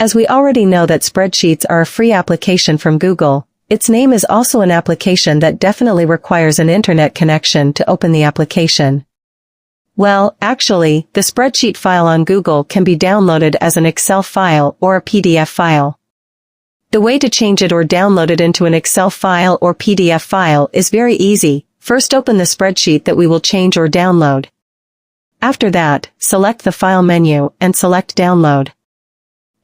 As we already know that Spreadsheets are a free application from Google, its name is also an application that definitely requires an internet connection to open the application. Well, actually, the spreadsheet file on Google can be downloaded as an Excel file or a PDF file. The way to change it or download it into an Excel file or PDF file is very easy. First, open the spreadsheet that we will change or download. After that, select the File menu and select Download.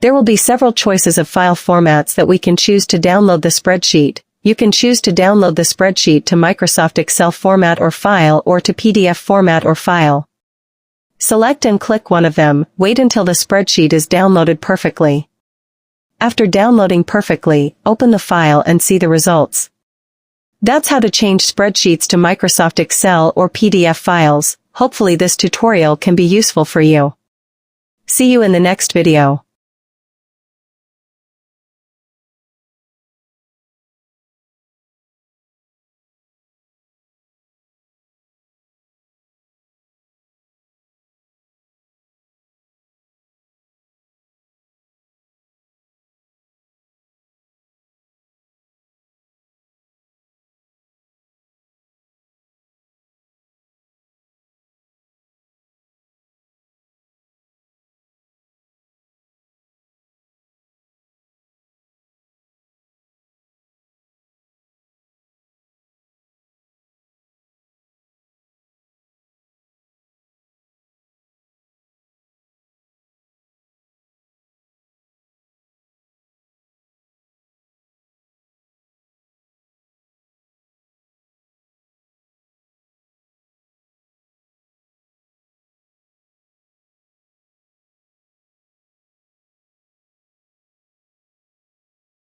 There will be several choices of file formats that we can choose to download the spreadsheet. You can choose to download the spreadsheet to Microsoft Excel format or file or to PDF format or file. Select and click one of them. Wait until the spreadsheet is downloaded perfectly. After downloading perfectly, open the file and see the results. That's how to change spreadsheets to Microsoft Excel or PDF files. Hopefully this tutorial can be useful for you. See you in the next video.